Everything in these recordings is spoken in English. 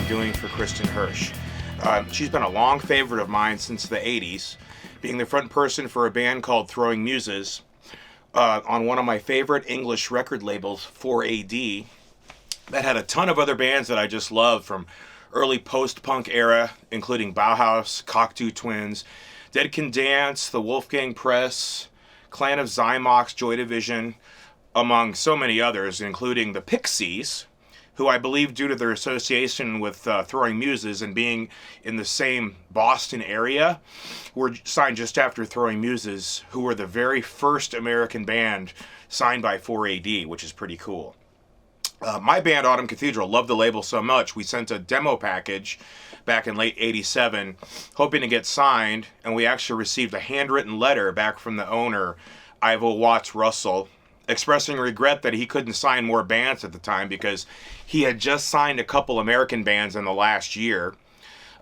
doing for Kristin Hersh. She's been a long favorite of mine since the 80s, being the front person for a band called Throwing Muses on one of my favorite English record labels, 4AD, that had a ton of other bands that I just love from early post-punk era, including Bauhaus, Cocteau Twins, Dead Can Dance, the Wolfgang Press, Clan of Zymox, Joy Division, among so many others, including the Pixies, who I believe, due to their association with Throwing Muses and being in the same Boston area, were signed just after Throwing Muses, who were the very first American band signed by 4AD, which is pretty cool. My band, Autumn Cathedral, loved the label so much, we sent a demo package back in late 87, hoping to get signed, and we actually received a handwritten letter back from the owner, Ivo Watts Russell, expressing regret that he couldn't sign more bands at the time because he had just signed a couple American bands in the last year,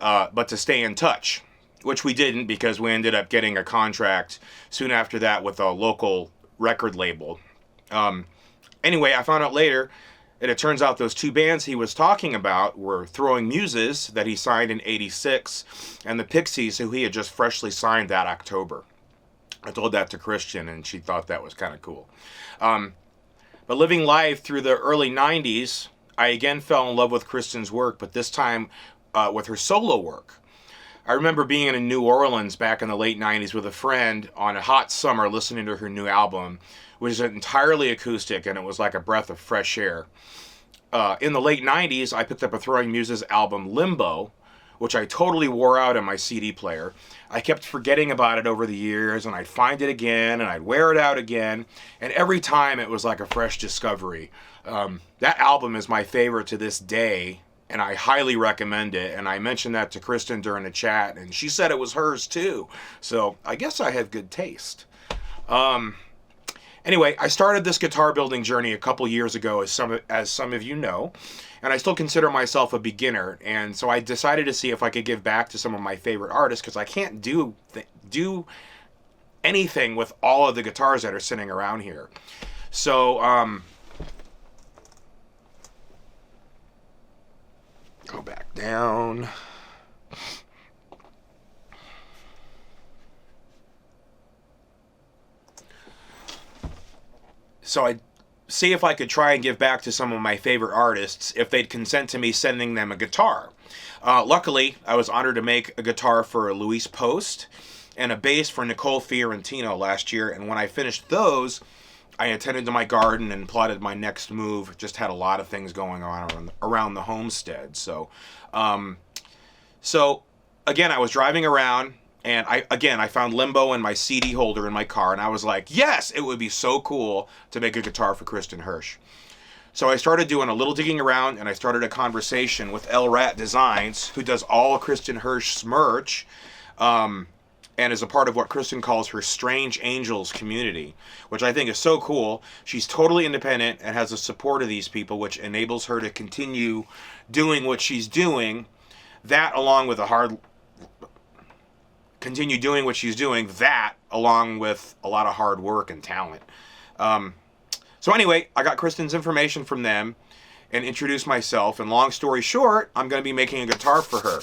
but to stay in touch, which we didn't because we ended up getting a contract soon after that with a local record label. Anyway, I found out later, and it turns out those two bands he was talking about were Throwing Muses, that he signed in 86, and the Pixies, who he had just freshly signed that October. I told that to Christian, and she thought that was kind of cool. But living life through the early 90s, I again fell in love with Kristin's work, but this time with her solo work. I remember being in New Orleans back in the late 90s with a friend on a hot summer listening to her new album, which is entirely acoustic, and it was like a breath of fresh air. In the late 90s, I picked up a Throwing Muses album, Limbo, which I totally wore out on my CD player. I kept forgetting about it over the years, and I'd find it again, and I'd wear it out again, and every time it was like a fresh discovery. That album is my favorite to this day, and I highly recommend it, and I mentioned that to Kristin during the chat, and she said it was hers too, so I guess I have good taste. Anyway, I started this guitar building journey a couple years ago, as some of you know, and I still consider myself a beginner, and so I decided to see if I could give back to some of my favorite artists, because I can't do anything with all of the guitars that are sitting around here. So, go back down. So I'd see if I could try and give back to some of my favorite artists if they'd consent to me sending them a guitar. Luckily, I was honored to make a guitar for Luis Post and a bass for Nicole Fiorentino last year, and when I finished those, I attended to my garden and plotted my next move. Just had a lot of things going on around the homestead. So again, I was driving around, and I found Limbo in my CD holder in my car, and I was like, yes, it would be so cool to make a guitar for Kristin Hersh. So I started doing a little digging around, and I started a conversation with El Rat Designs, who does all Kristin Hersh's merch, and is a part of what Kristin calls her Strange Angels community, which I think is so cool. She's totally independent and has the support of these people, which enables her to continue doing what she's doing, that along with continue doing what she's doing, that along with a lot of hard work and talent. So anyway, I got Kristin's information from them and introduced myself, and long story short, I'm going to be making a guitar for her.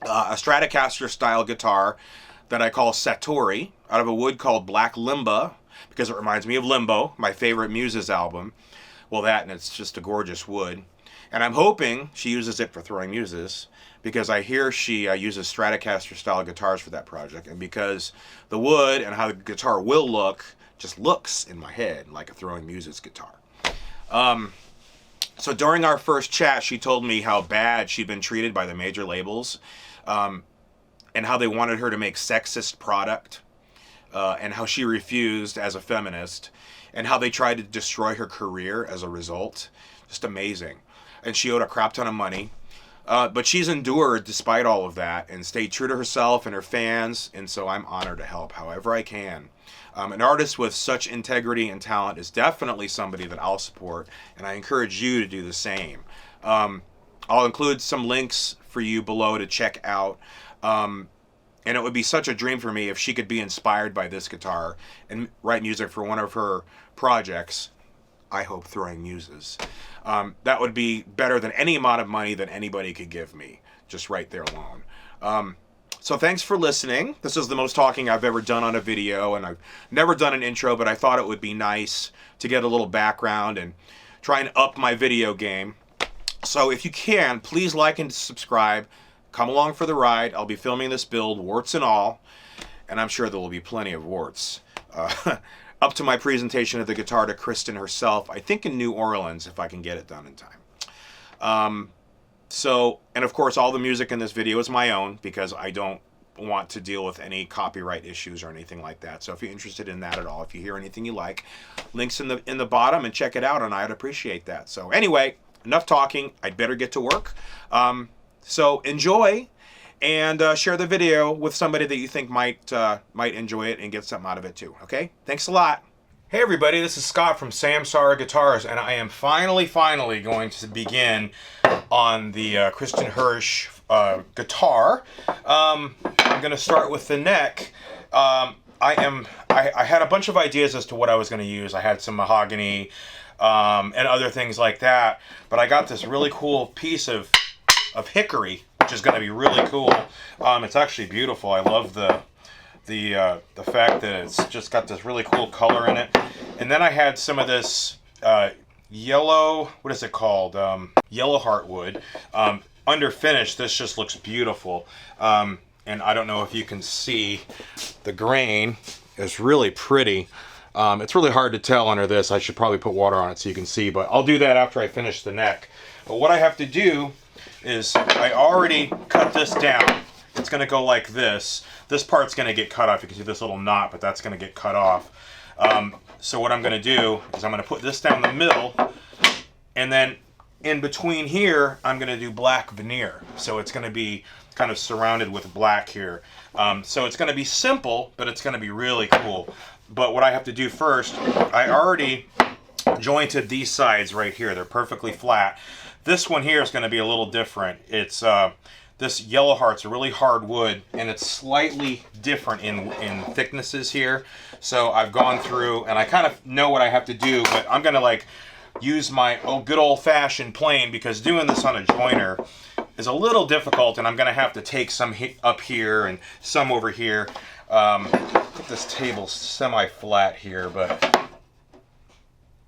A Stratocaster style guitar that I call SATORI, out of a wood called Black Limba, because it reminds me of Limbo, my favorite Muses album. Well, that, and it's just a gorgeous wood. And I'm hoping she uses it for Throwing Muses, because I hear she uses Stratocaster style guitars for that project, and because the wood and how the guitar will look just looks in my head like a Throwing Muses guitar. So during our first chat, she told me how bad she'd been treated by the major labels, and how they wanted her to make sexist product, and how she refused as a feminist, and how they tried to destroy her career as a result. Just amazing. And she owed a crap ton of money. But she's endured despite all of that and stayed true to herself and her fans, and so I'm honored to help however I can. An artist with such integrity and talent is definitely somebody that I'll support, and I encourage you to do the same. I'll include some links for you below to check out. And it would be such a dream for me if she could be inspired by this guitar and write music for one of her projects. I hope Throwing Muses. That would be better than any amount of money that anybody could give me, just right there alone. So thanks for listening. This is the most talking I've ever done on a video, and I've never done an intro, but I thought it would be nice to get a little background and try and up my video game. So if you can, please like and subscribe. Come along for the ride. I'll be filming this build, warts and all, and I'm sure there will be plenty of warts. Up to my presentation of the guitar to Kristin herself, I think in New Orleans, if I can get it done in time. And of course, all the music in this video is my own because I don't want to deal with any copyright issues or anything like that. So if you're interested in that at all, if you hear anything you like, links in the bottom, and check it out, and I'd appreciate that. So anyway, enough talking. I'd better get to work. So enjoy, and share the video with somebody that you think might enjoy it and get something out of it too. Okay? Thanks a lot. Hey everybody, this is Scott from SATORI Guitars, and I am finally going to begin on the Kristin Hersh guitar. I'm going to start with the neck. I had a bunch of ideas as to what I was going to use. I had some mahogany and other things like that, but I got this really cool piece of hickory, which is going to be really cool. It's actually beautiful. I love the fact that it's just got this really cool color in it. And then I had some of this yellow, what is it called? Yellow heartwood. Under finish, this just looks beautiful. And I don't know if you can see, the grain is really pretty. It's really hard to tell under this. I should probably put water on it so you can see, but I'll do that after I finish the neck. But what I have to do is, I already cut this down. It's going to go like this. This part's going to get cut off. You can see this little knot, but that's going to get cut off. So what I'm going to do is I'm going to put this down the middle, and then in between here, I'm going to do black veneer. So it's going to be kind of surrounded with black here. So it's going to be simple, but it's going to be really cool. But what I have to do first, I already jointed these sides right here. They're perfectly flat. This one here is going to be a little different. It's this yellow heart's a really hard wood, and it's slightly different in thicknesses here. So I've gone through, and I kind of know what I have to do, but I'm going to use my good old-fashioned plane, because doing this on a joiner is a little difficult, and I'm going to have to take some up here and some over here. Put this table semi-flat here, but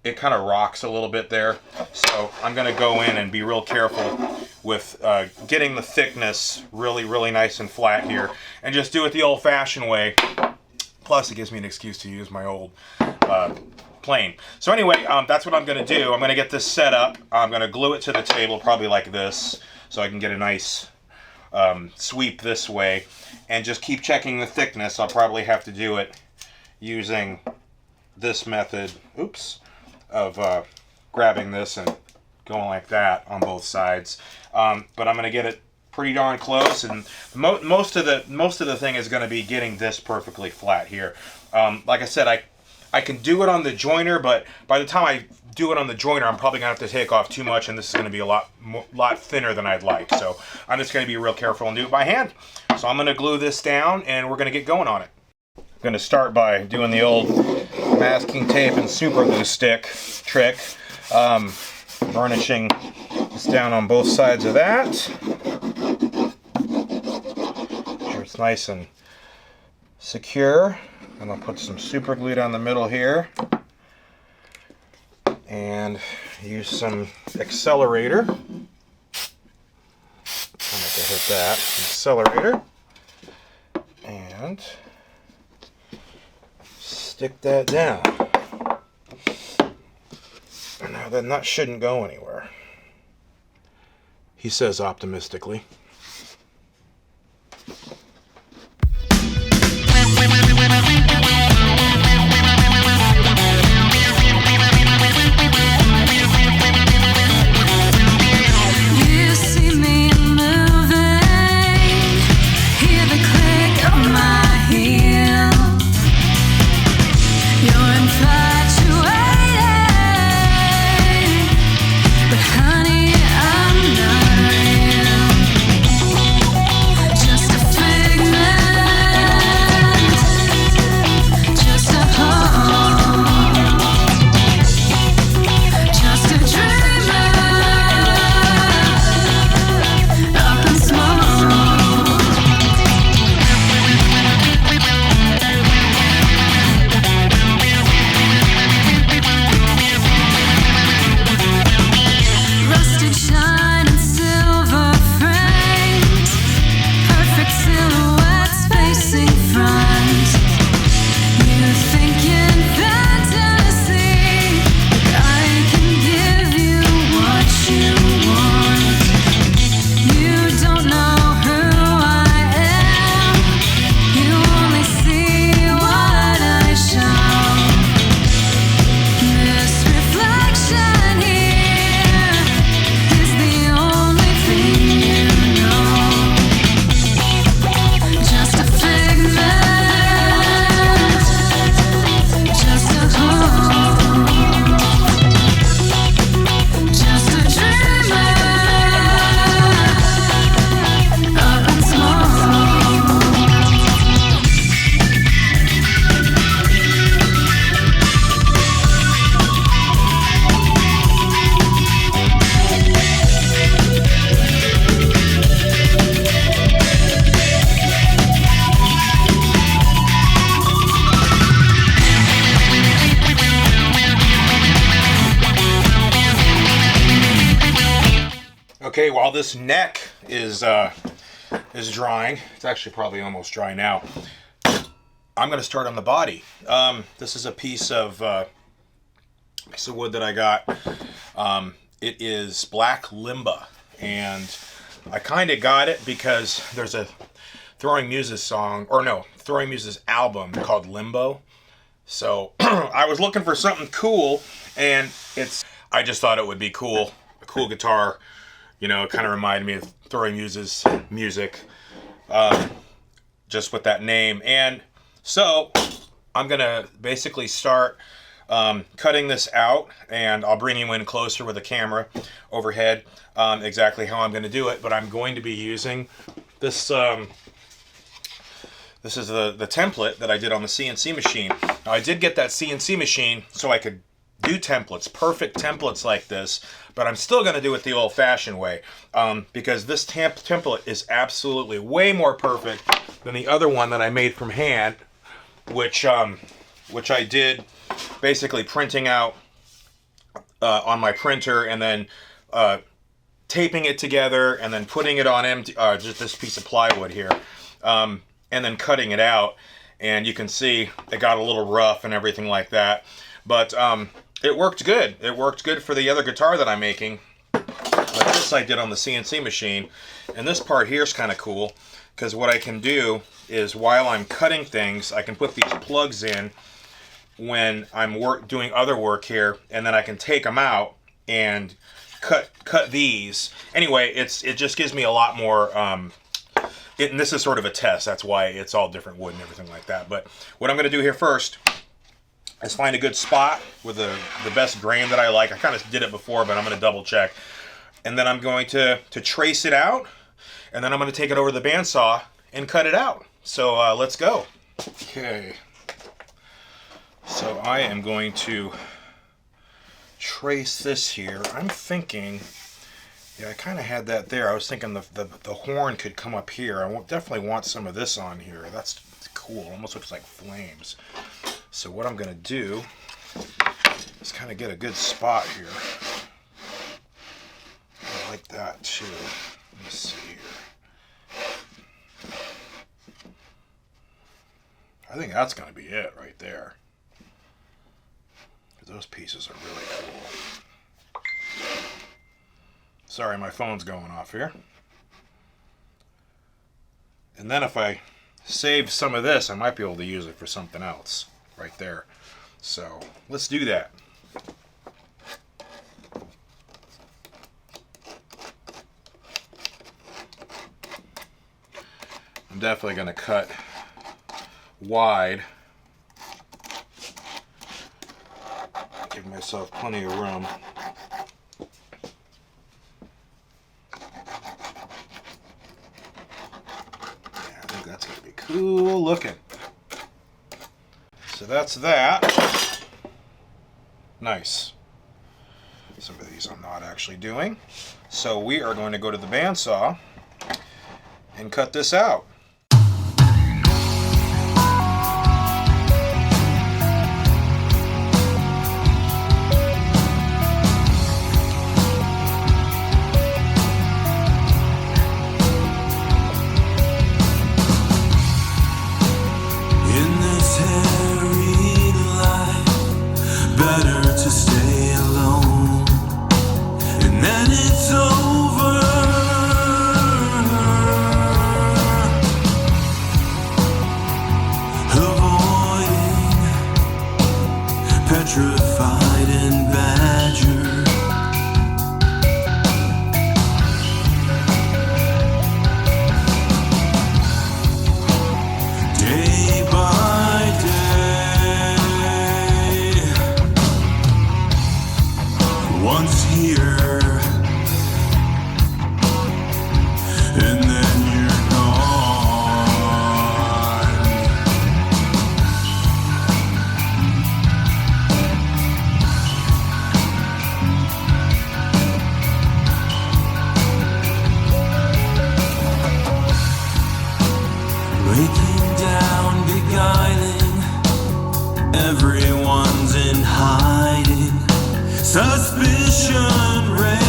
it kind of rocks a little bit there. So I'm going to go in and be real careful with getting the thickness really nice and flat here, and just do it the old-fashioned way. Plus, it gives me an excuse to use my old plane. So anyway, that's what I'm going to do. I'm going to get this set up. I'm going to glue it to the table, probably like this, so I can get a nice sweep this way, and just keep checking the thickness. I'll probably have to do it using this method, of grabbing this and going like that on both sides. But I'm going to get it pretty darn close, and most of the thing is going to be getting this perfectly flat here. Like I said, I can do it on the joiner, but by the time I do it on the joiner, I'm probably going to have to take off too much, and this is going to be a lot thinner than I'd like. So I'm just going to be real careful and do it by hand. So I'm going to glue this down, and we're going to get going on it. I'm going to start by doing the old masking tape and super glue stick trick. Burnishing this down on both sides of that. Make sure it's nice and secure. And I'll put some super glue down the middle here. And use some accelerator. I'm going to hit that accelerator. And stick that down. Now the nut shouldn't go anywhere, he says optimistically. Honey, I'm not real. Okay, while this neck is drying, it's actually probably almost dry now, I'm going to start on the body. This is a piece of wood that I got. It is black limba, and I kind of got it because there's a Throwing Muses song, or no, Throwing Muses album called Limbo. So I was looking for something cool, and I just thought it would be cool, a cool guitar. You know, it kind of reminded me of Throwing Muses music, just with that name. And so I'm gonna basically start cutting this out, and I'll bring you in closer with a camera overhead exactly how I'm gonna do it. But I'm going to be using this. This is the template that I did on the CNC machine. Now, I did get that CNC machine so I could do templates, perfect templates like this, but I'm still going to do it the old-fashioned way because this template is absolutely way more perfect than the other one that I made from hand, which I did basically printing out on my printer and then taping it together and then putting it on just this piece of plywood here. And then cutting it out, and you can see it got a little rough and everything like that, but it worked good. It worked good for the other guitar that I'm making, but this I did on the CNC machine. And this part here is kind of cool because what I can do is while I'm cutting things, I can put these plugs in when I'm doing other work here, and then I can take them out and cut these. Anyway, it just gives me a lot more. And this is sort of a test. That's why it's all different wood and everything like that. But what I'm going to do here first is find a good spot with the best grain that I like. I kind of did it before, but I'm going to double check. And then I'm going to trace it out. And then I'm going to take it over the bandsaw and cut it out. So let's go. Okay. So I am going to trace this here. I'm thinking... Yeah, I kind of had that there. I was thinking the horn could come up here. I definitely want some of this on here. That's cool. It almost looks like flames. So what I'm going to do is kind of get a good spot here. I like that too. Let me see here. I think that's going to be it right there. Those pieces are really cool. Sorry, my phone's going off here. And then if I save some of this, I might be able to use it for something else right there. So let's do that. I'm definitely going to cut wide. Give myself plenty of room. Cool looking. So that's that. Nice. Some of these I'm not actually doing. So we are going to go to the bandsaw and cut this out. Petrified and badgered, day by day. Once here, and then you're gone. Breaking down, beguiling, everyone's in hiding. Suspicion reigns.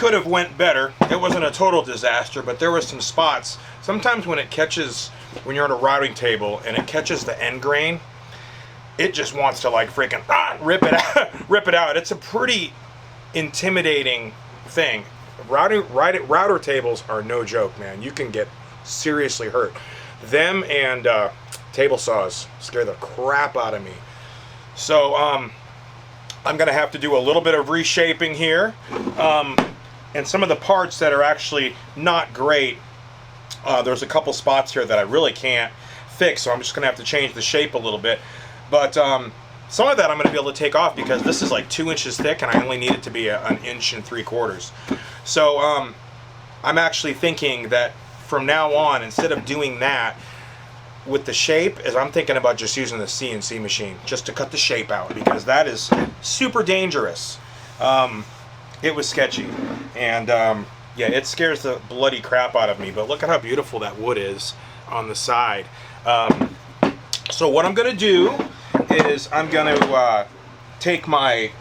could have went better. It wasn't a total disaster, but there were some spots. Sometimes when it catches, when you're on a routing table and it catches the end grain, it just wants to like freaking rip it out. Rip it out. It's a pretty intimidating thing. Router tables are no joke, man. You can get seriously hurt. Them and table saws scare the crap out of me. So I'm gonna have to do a little bit of reshaping here, and some of the parts that are actually not great. There's a couple spots here that I really can't fix, so I'm just gonna have to change the shape a little bit. But some of that I'm gonna be able to take off because this is like 2 inches thick, and I only need it to be an 1 3/4 inches. So I'm actually thinking that from now on, instead of doing that with the shape, is I'm thinking about just using the CNC machine just to cut the shape out, because that is super dangerous. It was sketchy, and yeah, it scares the bloody crap out of me. But look at how beautiful that wood is on the side. So what I'm gonna do is I'm gonna take my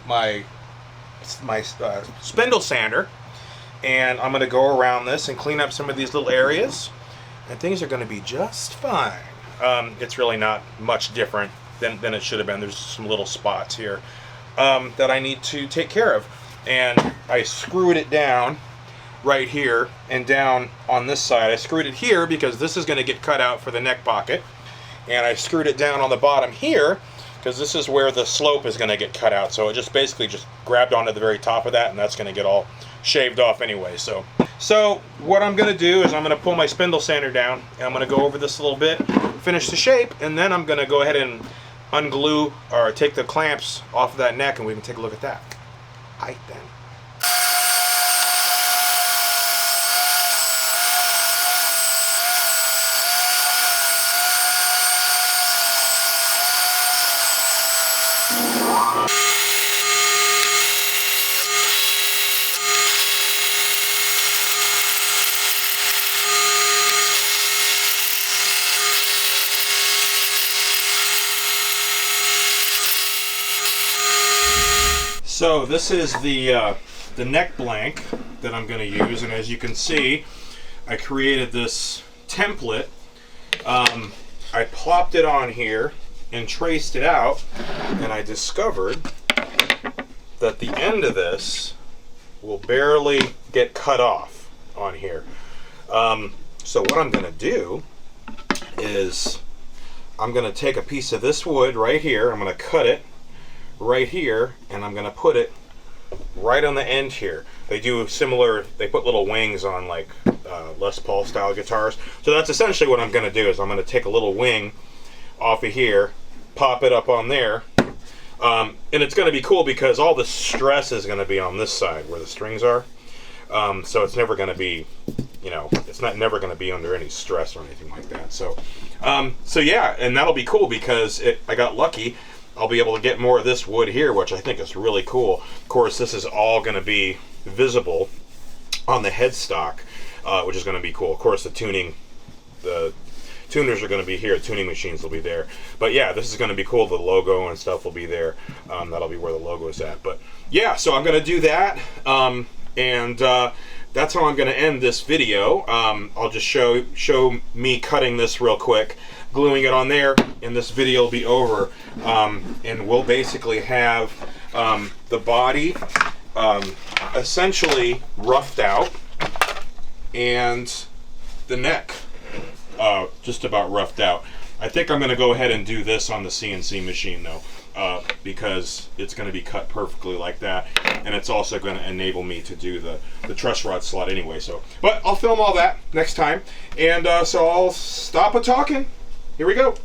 spindle sander, and I'm gonna go around this and clean up some of these little areas, and things are gonna be just fine. It's really not much different than it should have been. There's some little spots here that I need to take care of, and I screwed it down right here and down on this side. I screwed it here because this is gonna get cut out for the neck pocket, and I screwed it down on the bottom here because this is where the slope is gonna get cut out. So it just basically just grabbed onto the very top of that, and that's gonna get all shaved off anyway. So what I'm gonna do is I'm gonna pull my spindle sander down, and I'm gonna go over this a little bit, finish the shape, and then I'm gonna go ahead and unglue or take the clamps off of that neck, and we can take a look at that. Aight then. So this is the neck blank that I'm going to use, and as you can see, I created this template. I plopped it on here and traced it out, and I discovered that the end of this will barely get cut off on here. So what I'm going to do is I'm going to take a piece of this wood right here, I'm going to cut it right here, and I'm gonna put it right on the end here. They do similar, they put little wings on like Les Paul style guitars. So that's essentially what I'm gonna do, is I'm gonna take a little wing off of here, pop it up on there, and it's gonna be cool because all the stress is gonna be on this side where the strings are. So it's never gonna be, you know, it's never gonna be under any stress or anything like that. So yeah, and that'll be cool because I got lucky. I'll be able to get more of this wood here, which I think is really cool. Of course, this is all going to be visible on the headstock, which is going to be cool. Of course, the tuners are going to be here. Tuning machines will be there. But yeah, this is going to be cool. The logo and stuff will be there. That'll be where the logo is at. But yeah, so I'm going to do that. And that's how I'm going to end this video. I'll just show me cutting this real quick, gluing it on there, and this video will be over. And we'll basically have the body essentially roughed out, and the neck just about roughed out. I think I'm going to go ahead and do this on the CNC machine though, because it's going to be cut perfectly like that, and it's also going to enable me to do the truss rod slot anyway. So, but I'll film all that next time, and so I'll stop talking. Here we go.